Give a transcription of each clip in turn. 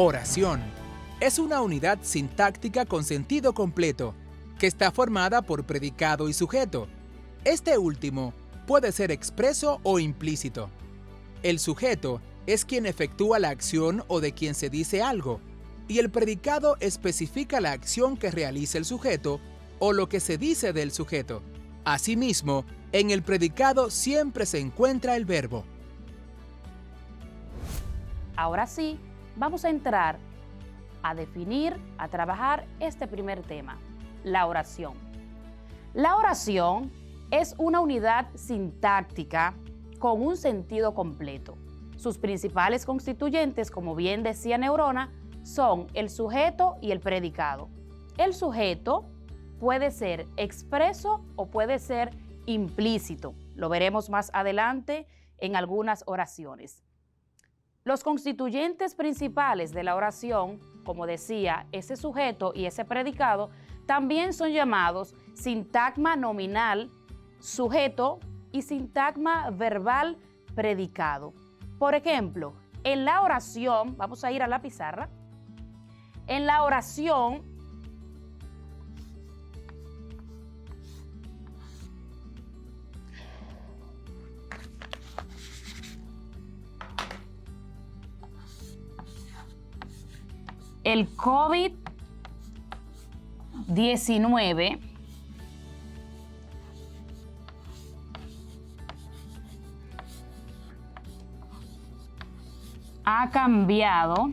Oración es una unidad sintáctica con sentido completo, que está formada por predicado y sujeto. Este último puede ser expreso o implícito. El sujeto es quien efectúa la acción o de quien se dice algo, y el predicado especifica la acción que realiza el sujeto o lo que se dice del sujeto. Asimismo, en el predicado siempre se encuentra el verbo. Ahora sí, vamos a entrar a definir, a trabajar este primer tema, la oración. La oración es una unidad sintáctica con un sentido completo. Sus principales constituyentes, como bien decía Neurona, son el sujeto y el predicado. El sujeto puede ser expreso o puede ser implícito. Lo veremos más adelante en algunas oraciones. Los constituyentes principales de la oración, como decía, ese sujeto y ese predicado, también son llamados sintagma nominal, sujeto, y sintagma verbal, predicado. Por ejemplo, en la oración, vamos a ir a la pizarra, en la oración, el COVID-19 ha cambiado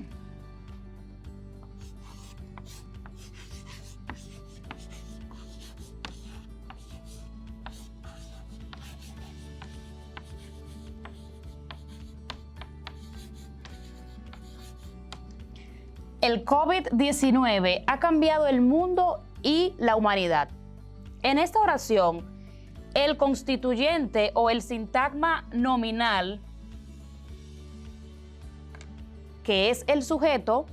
el COVID-19 ha cambiado el mundo y la humanidad. En esta oración, el constituyente o el sintagma nominal, que es el sujeto,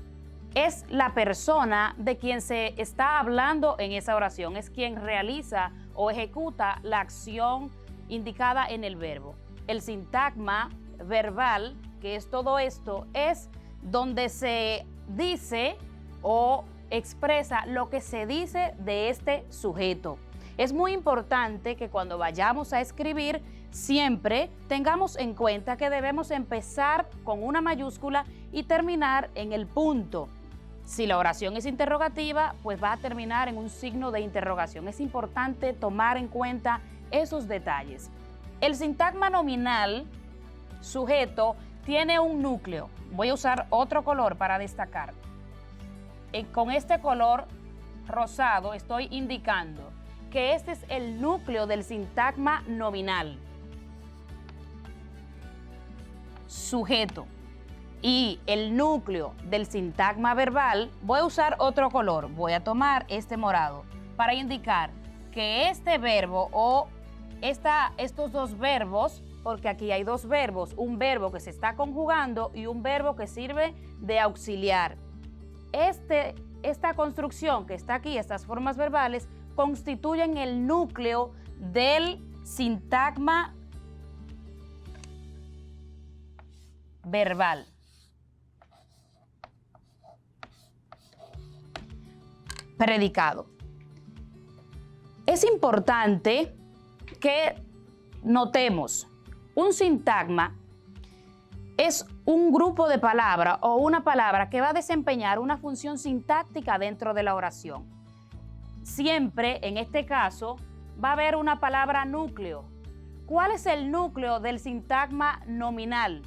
es la persona de quien se está hablando en esa oración, es quien realiza o ejecuta la acción indicada en el verbo. El sintagma verbal, que es todo esto, es donde se dice o expresa lo que se dice de este sujeto. Es muy importante que cuando vayamos a escribir siempre tengamos en cuenta que debemos empezar con una mayúscula y terminar en el punto. Si la oración es interrogativa, pues va a terminar en un signo de interrogación. Es importante tomar en cuenta esos detalles. El sintagma nominal, sujeto, tiene un núcleo. Voy a usar otro color para destacar. Con este color rosado estoy indicando que este es el núcleo del sintagma nominal. Sujeto. Y el núcleo del sintagma verbal, voy a usar otro color. Voy a tomar este morado para indicar que este verbo o estos dos verbos porque aquí hay dos verbos, un verbo que se está conjugando y un verbo que sirve de auxiliar. Esta construcción que está aquí, estas formas verbales, constituyen el núcleo del sintagma verbal. Predicado. Es importante que notemos, un sintagma es un grupo de palabras o una palabra que va a desempeñar una función sintáctica dentro de la oración. Siempre, en este caso, va a haber una palabra núcleo. ¿Cuál es el núcleo del sintagma nominal?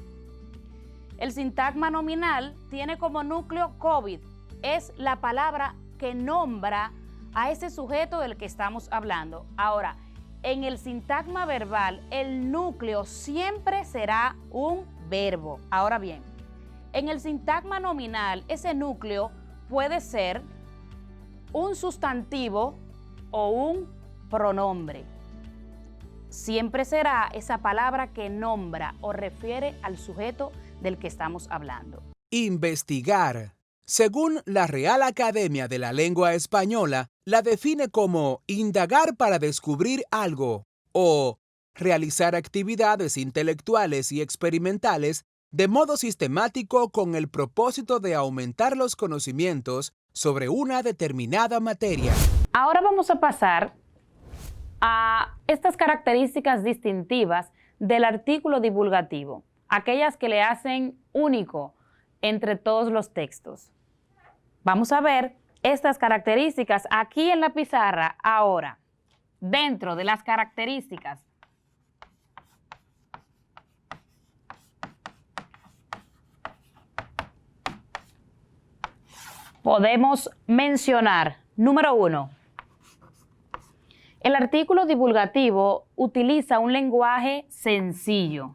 El sintagma nominal tiene como núcleo COVID. Es la palabra que nombra a ese sujeto del que estamos hablando. Ahora, en el sintagma verbal, el núcleo siempre será un verbo. Ahora bien, en el sintagma nominal, ese núcleo puede ser un sustantivo o un pronombre. Siempre será esa palabra que nombra o refiere al sujeto del que estamos hablando. Investigar. Según la Real Academia de la Lengua Española, la define como indagar para descubrir algo o realizar actividades intelectuales y experimentales de modo sistemático con el propósito de aumentar los conocimientos sobre una determinada materia. Ahora vamos a pasar a estas características distintivas del artículo divulgativo, aquellas que le hacen único entre todos los textos. Vamos a ver estas características aquí en la pizarra. Ahora, dentro de las características, podemos mencionar, número 1, el artículo divulgativo utiliza un lenguaje sencillo.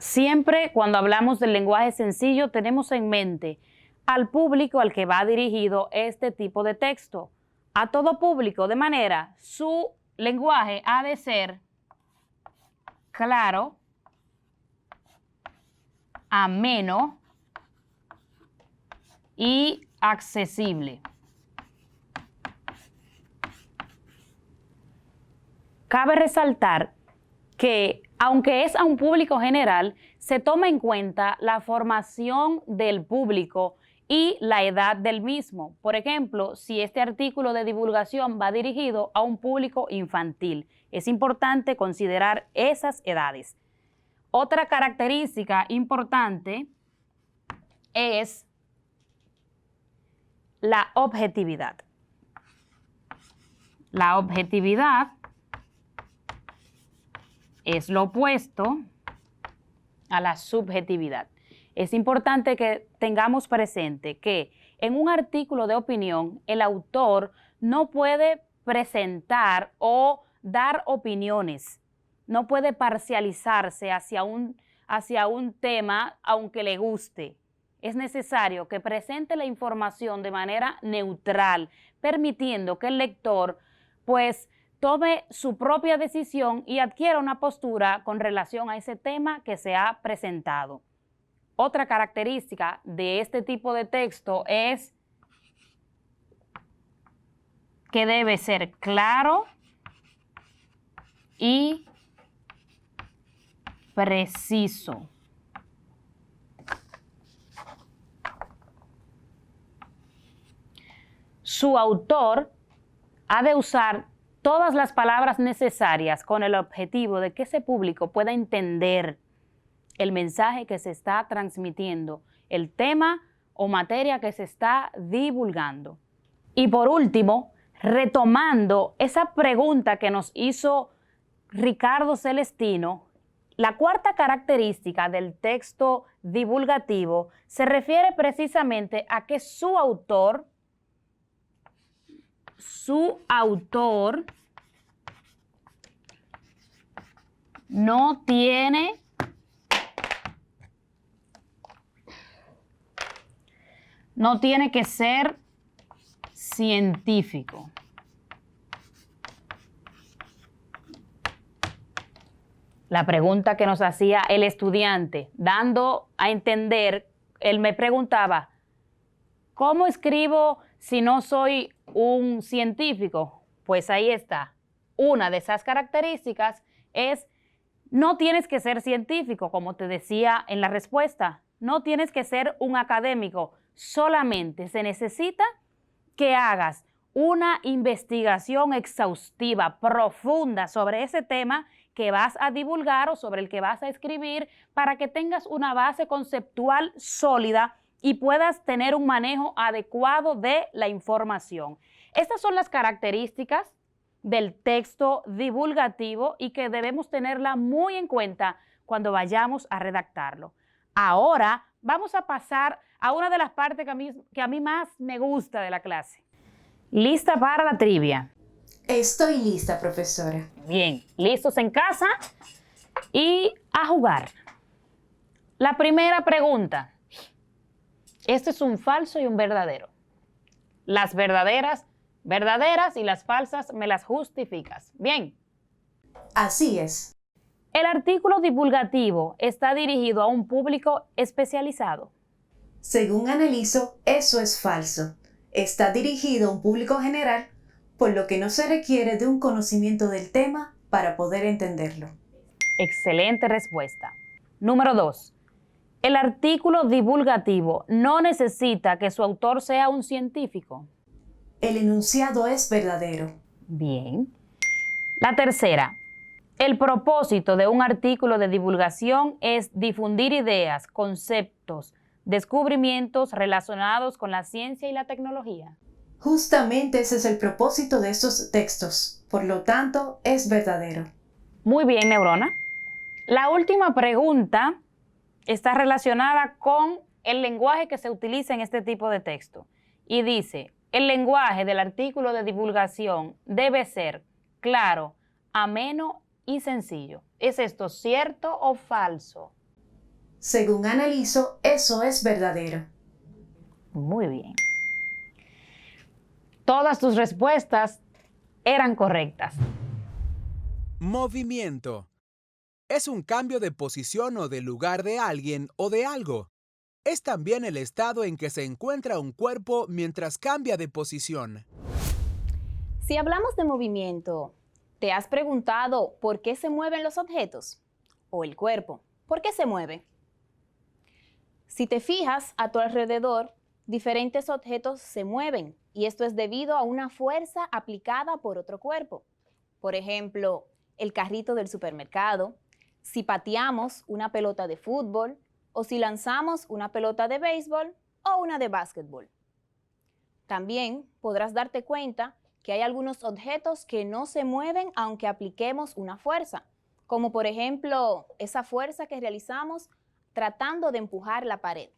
Siempre cuando hablamos del lenguaje sencillo tenemos en mente al público al que va dirigido este tipo de texto. A todo público, de manera, su lenguaje ha de ser claro, ameno y accesible. Cabe resaltar que, aunque es a un público general, se toma en cuenta la formación del público y la edad del mismo. Por ejemplo, si este artículo de divulgación va dirigido a un público infantil, es importante considerar esas edades. Otra característica importante es la objetividad. La objetividad es lo opuesto a la subjetividad. Es importante que tengamos presente que en un artículo de opinión el autor no puede presentar o dar opiniones, no puede parcializarse hacia un tema aunque le guste. Es necesario que presente la información de manera neutral, permitiendo que el lector pues tome su propia decisión y adquiera una postura con relación a ese tema que se ha presentado. Otra característica de este tipo de texto es que debe ser claro y preciso. Su autor ha de usar todas las palabras necesarias con el objetivo de que ese público pueda entender el mensaje que se está transmitiendo, el tema o materia que se está divulgando. Y por último, retomando esa pregunta que nos hizo Ricardo Celestino, la cuarta característica del texto divulgativo se refiere precisamente a que su autor no No tiene que ser científico. La pregunta que nos hacía el estudiante, dando a entender, él me preguntaba, ¿cómo escribo si no soy un científico? Pues ahí está. Una de esas características es, no tienes que ser científico, como te decía en la respuesta. No tienes que ser un académico. Solamente se necesita que hagas una investigación exhaustiva, profunda sobre ese tema que vas a divulgar o sobre el que vas a escribir para que tengas una base conceptual sólida y puedas tener un manejo adecuado de la información. Estas son las características del texto divulgativo y que debemos tenerla muy en cuenta cuando vayamos a redactarlo. Ahora vamos a pasar a una de las partes que a mí más me gusta de la clase. ¿Lista para la trivia? Estoy lista, profesora. Bien, listos en casa y a jugar. La primera pregunta. Este es un falso y un verdadero. Las verdaderas, verdaderas, y las falsas me las justificas. Bien. Así es. El artículo divulgativo está dirigido a un público especializado. Según analizo, eso es falso. Está dirigido a un público general, por lo que no se requiere de un conocimiento del tema para poder entenderlo. Excelente respuesta. Número 2. El artículo divulgativo no necesita que su autor sea un científico. El enunciado es verdadero. Bien. La tercera. El propósito de un artículo de divulgación es difundir ideas, conceptos, descubrimientos relacionados con la ciencia y la tecnología. Justamente ese es el propósito de estos textos, por lo tanto, es verdadero. Muy bien, Neurona. La última pregunta está relacionada con el lenguaje que se utiliza en este tipo de texto. Y dice, el lenguaje del artículo de divulgación debe ser claro, ameno y sencillo. ¿Es esto cierto o falso? Según analizo, eso es verdadero. Muy bien. Todas tus respuestas eran correctas. Movimiento. Es un cambio de posición o de lugar de alguien o de algo. Es también el estado en que se encuentra un cuerpo mientras cambia de posición. Si hablamos de movimiento, ¿te has preguntado por qué se mueven los objetos? ¿O el cuerpo? ¿Por qué se mueve? Si te fijas a tu alrededor, diferentes objetos se mueven y esto es debido a una fuerza aplicada por otro cuerpo. Por ejemplo, el carrito del supermercado, si pateamos una pelota de fútbol o si lanzamos una pelota de béisbol o una de básquetbol. También podrás darte cuenta que hay algunos objetos que no se mueven aunque apliquemos una fuerza, como por ejemplo esa fuerza que realizamos tratando de empujar la pared.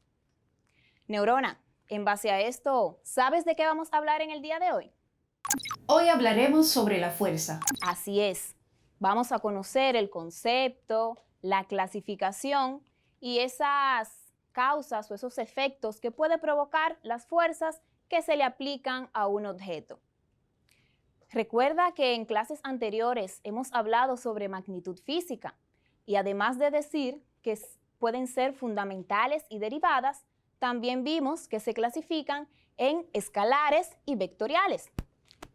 Neurona, en base a esto, ¿sabes de qué vamos a hablar en el día de hoy? Hoy hablaremos sobre la fuerza. Así es. Vamos a conocer el concepto, la clasificación y esas causas o esos efectos que puede provocar las fuerzas que se le aplican a un objeto. Recuerda que en clases anteriores hemos hablado sobre magnitud física y además de decir que pueden ser fundamentales y derivadas, también vimos que se clasifican en escalares y vectoriales.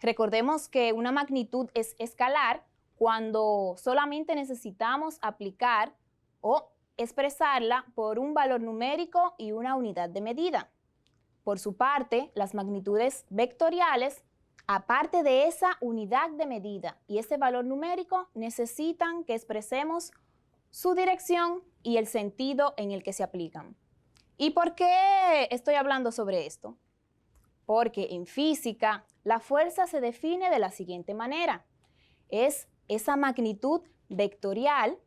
Recordemos que una magnitud es escalar cuando solamente necesitamos aplicar o expresarla por un valor numérico y una unidad de medida. Por su parte, las magnitudes vectoriales, aparte de esa unidad de medida y ese valor numérico, necesitan que expresemos su dirección y el sentido en el que se aplican. ¿Y por qué estoy hablando sobre esto? Porque en física la fuerza se define de la siguiente manera. Es esa magnitud vectorial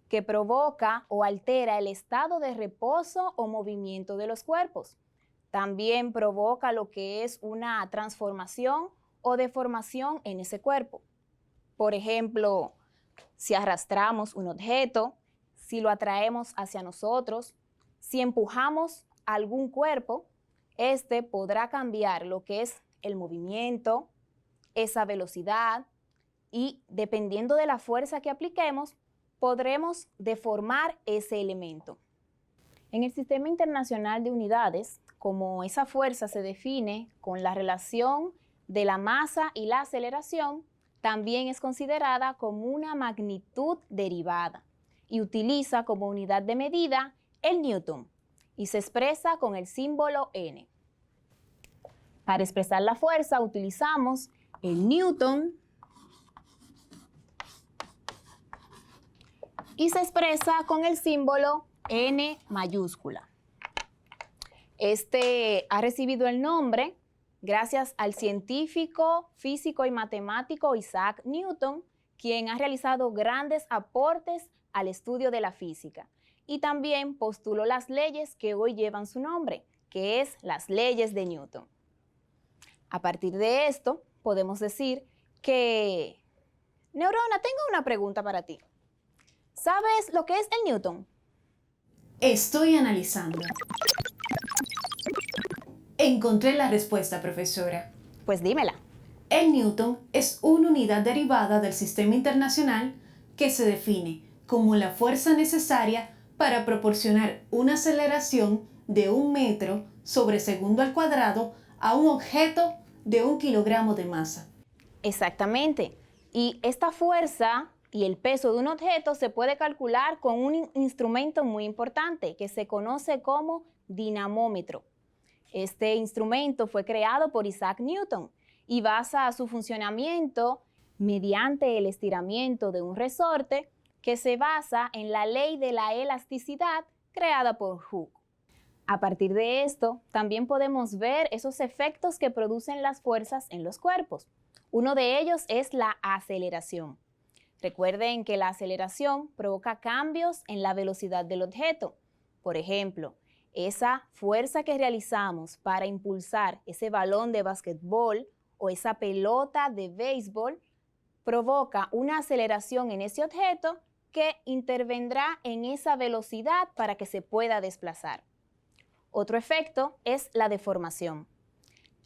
que provoca o altera el estado de reposo o movimiento de los cuerpos. También provoca lo que es una transformación o deformación en ese cuerpo. Por ejemplo, si arrastramos un objeto, si lo atraemos hacia nosotros, si empujamos algún cuerpo, Este podrá cambiar lo que es el movimiento, esa velocidad, y dependiendo de la fuerza que apliquemos, podremos deformar ese elemento. En el Sistema Internacional de Unidades, como esa fuerza se define con la relación de la masa y la aceleración, también es considerada como una magnitud derivada y utiliza como unidad de medida el newton y se expresa con el símbolo N. Para expresar la fuerza utilizamos el newton y se expresa con el símbolo N mayúscula. Este ha recibido el nombre gracias al científico, físico y matemático Isaac Newton, quien ha realizado grandes aportes al estudio de la física y también postuló las leyes que hoy llevan su nombre, que es las leyes de Newton. A partir de esto, podemos decir que... Neurona, tengo una pregunta para ti. ¿Sabes lo que es el Newton? Estoy analizando. Encontré la respuesta, profesora. Pues dímela. El newton es una unidad derivada del Sistema Internacional que se define como la fuerza necesaria para proporcionar una aceleración de 1 metro sobre segundo al cuadrado a un objeto de 1 kilogramo de masa. Exactamente. Y esta fuerza y el peso de un objeto se puede calcular con un instrumento muy importante que se conoce como dinamómetro. Este instrumento fue creado por Isaac Newton y basa su funcionamiento mediante el estiramiento de un resorte que se basa en la ley de la elasticidad creada por Hooke. A partir de esto, también podemos ver esos efectos que producen las fuerzas en los cuerpos. Uno de ellos es la aceleración. Recuerden que la aceleración provoca cambios en la velocidad del objeto. Por ejemplo, esa fuerza que realizamos para impulsar ese balón de basquetbol o esa pelota de béisbol provoca una aceleración en ese objeto que intervendrá en esa velocidad para que se pueda desplazar. Otro efecto es la deformación.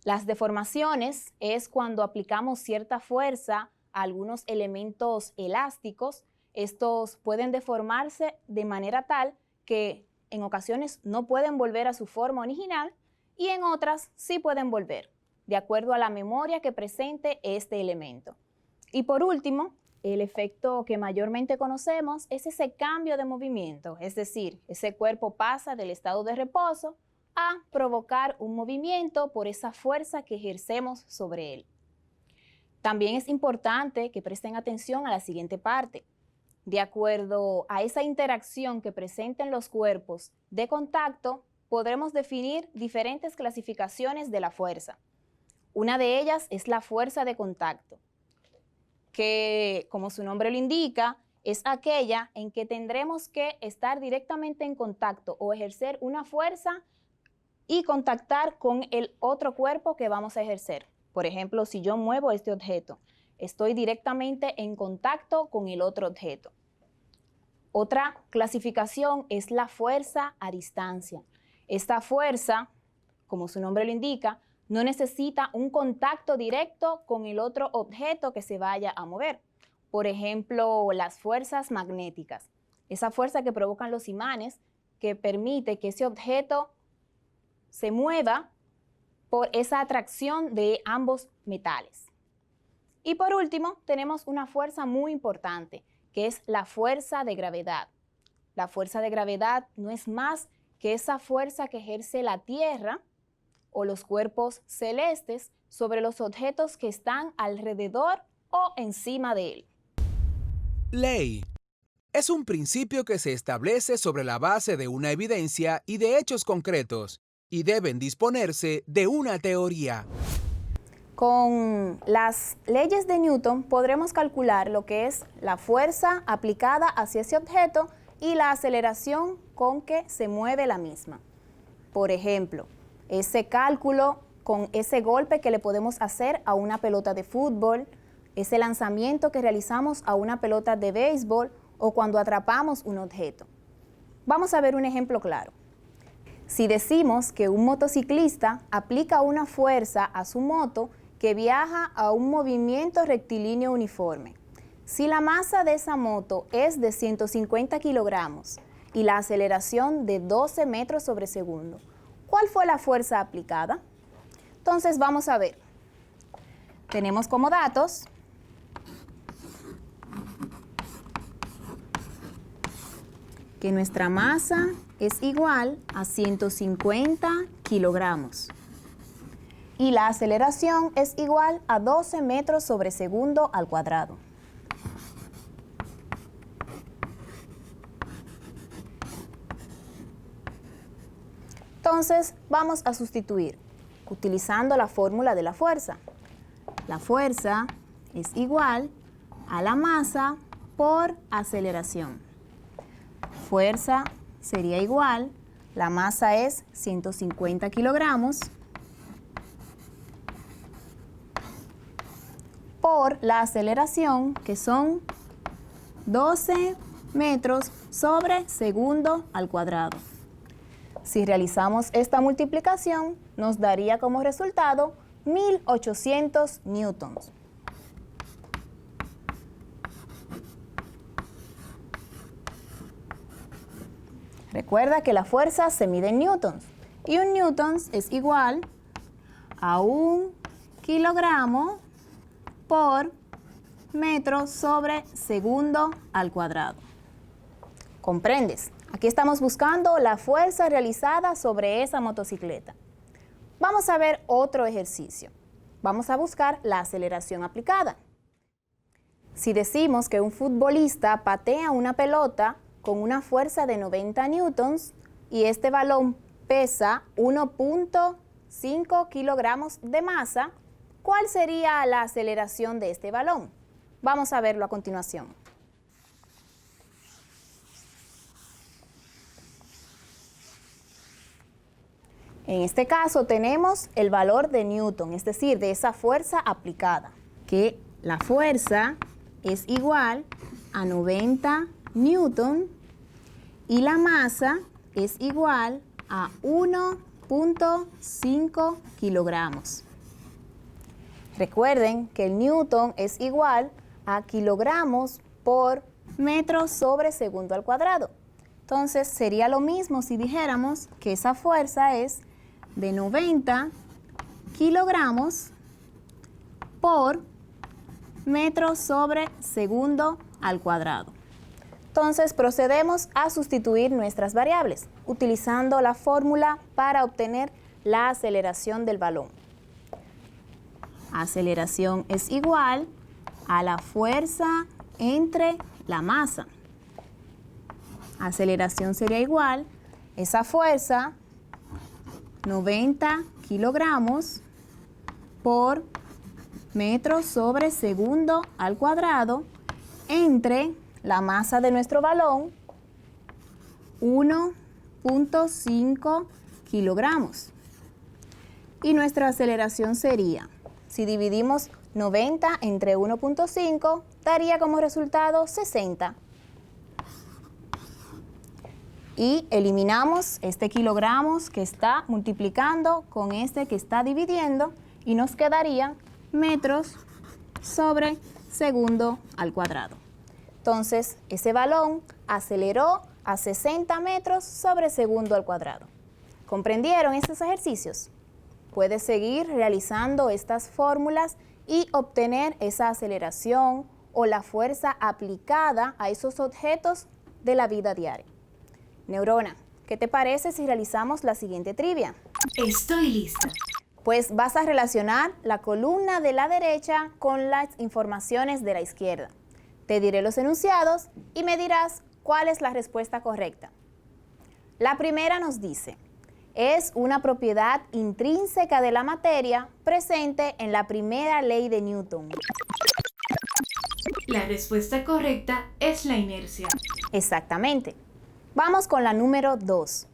Las deformaciones es cuando aplicamos cierta fuerza a algunos elementos elásticos. Estos pueden deformarse de manera tal que en ocasiones no pueden volver a su forma original y en otras sí pueden volver, de acuerdo a la memoria que presente este elemento. Y por último, el efecto que mayormente conocemos es ese cambio de movimiento, es decir, ese cuerpo pasa del estado de reposo a provocar un movimiento por esa fuerza que ejercemos sobre él. También es importante que presten atención a la siguiente parte. De acuerdo a esa interacción que presenten los cuerpos de contacto, podremos definir diferentes clasificaciones de la fuerza. Una de ellas es la fuerza de contacto, que, como su nombre lo indica, es aquella en que tendremos que estar directamente en contacto o ejercer una fuerza y contactar con el otro cuerpo que vamos a ejercer. Por ejemplo, si yo muevo este objeto, estoy directamente en contacto con el otro objeto. Otra clasificación es la fuerza a distancia. Esta fuerza, como su nombre lo indica, no necesita un contacto directo con el otro objeto que se vaya a mover. Por ejemplo, las fuerzas magnéticas. Esa fuerza que provocan los imanes que permite que ese objeto se mueva por esa atracción de ambos metales. Y por último, tenemos una fuerza muy importante, que es la fuerza de gravedad. La fuerza de gravedad no es más que esa fuerza que ejerce la Tierra o los cuerpos celestes sobre los objetos que están alrededor o encima de él. Ley. Es un principio que se establece sobre la base de una evidencia y de hechos concretos, y deben disponerse de una teoría. Con las leyes de Newton podremos calcular lo que es la fuerza aplicada hacia ese objeto y la aceleración con que se mueve la misma. Por ejemplo, ese cálculo con ese golpe que le podemos hacer a una pelota de fútbol, ese lanzamiento que realizamos a una pelota de béisbol o cuando atrapamos un objeto. Vamos a ver un ejemplo claro. Si decimos que un motociclista aplica una fuerza a su moto que viaja a un movimiento rectilíneo uniforme, si la masa de esa moto es de 150 kilogramos y la aceleración de 12 metros sobre segundo, ¿cuál fue la fuerza aplicada? Entonces vamos a ver. Tenemos como datos que nuestra masa es igual a 150 kilogramos y la aceleración es igual a 12 metros sobre segundo al cuadrado. Entonces vamos a sustituir utilizando la fórmula de la fuerza. La fuerza es igual a la masa por aceleración. Fuerza sería igual, la masa es 150 kilogramos, por la aceleración, que son 12 metros sobre segundo al cuadrado. Si realizamos esta multiplicación, nos daría como resultado 1800 newtons. Recuerda que la fuerza se mide en newtons y un newtons es igual a 1 kilogramo por metro sobre segundo al cuadrado. ¿Comprendes? Aquí estamos buscando la fuerza realizada sobre esa motocicleta. Vamos a ver otro ejercicio. Vamos a buscar la aceleración aplicada. Si decimos que un futbolista patea una pelota con una fuerza de 90 newtons y este balón pesa 1.5 kilogramos de masa, ¿cuál sería la aceleración de este balón? Vamos a verlo a continuación. En este caso tenemos el valor de Newton, es decir, de esa fuerza aplicada, que la fuerza es igual a 90 Newton y la masa es igual a 1.5 kilogramos. Recuerden que el Newton es igual a kilogramos por metro sobre segundo al cuadrado. Entonces sería lo mismo si dijéramos que esa fuerza es de 90 kilogramos por metro sobre segundo al cuadrado. Entonces procedemos a sustituir nuestras variables utilizando la fórmula para obtener la aceleración del balón. Aceleración es igual a la fuerza entre la masa. Aceleración sería igual, esa fuerza, 90 kilogramos por metro sobre segundo al cuadrado, entre la masa de nuestro balón, 1.5 kilogramos. Y nuestra aceleración sería, si dividimos 90 entre 1.5, daría como resultado 60. Y eliminamos este kilogramos que está multiplicando con este que está dividiendo y nos quedarían metros sobre segundo al cuadrado. Entonces, ese balón aceleró a 60 metros sobre segundo al cuadrado. ¿Comprendieron estos ejercicios? Puedes seguir realizando estas fórmulas y obtener esa aceleración o la fuerza aplicada a esos objetos de la vida diaria. Neurona, ¿qué te parece si realizamos la siguiente trivia? Estoy lista. Pues vas a relacionar la columna de la derecha con las informaciones de la izquierda. Te diré los enunciados y me dirás cuál es la respuesta correcta. La primera nos dice, es una propiedad intrínseca de la materia presente en la primera ley de Newton. La respuesta correcta es la inercia. Exactamente. Vamos con la número 2.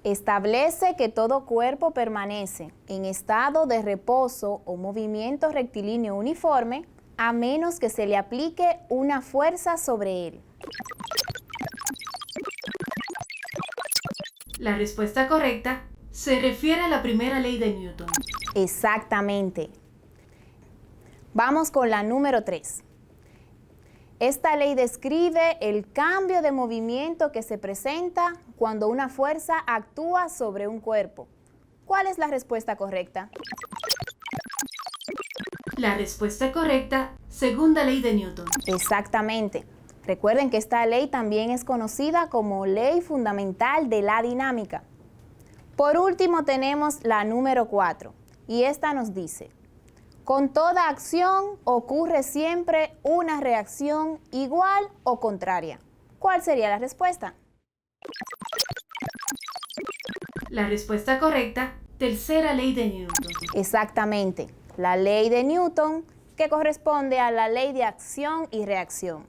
Establece que todo cuerpo permanece en estado de reposo o movimiento rectilíneo uniforme a menos que se le aplique una fuerza sobre él. La respuesta correcta se refiere a la primera ley de Newton. Exactamente. Vamos con la número 3. Esta ley describe el cambio de movimiento que se presenta cuando una fuerza actúa sobre un cuerpo. ¿Cuál es la respuesta correcta? La respuesta correcta, segunda ley de Newton. Exactamente. Recuerden que esta ley también es conocida como ley fundamental de la dinámica. Por último tenemos la número 4 y esta nos dice: con toda acción ocurre siempre una reacción igual o contraria. ¿Cuál sería la respuesta? La respuesta correcta, tercera ley de Newton. Exactamente, la ley de Newton, que corresponde a la ley de acción y reacción.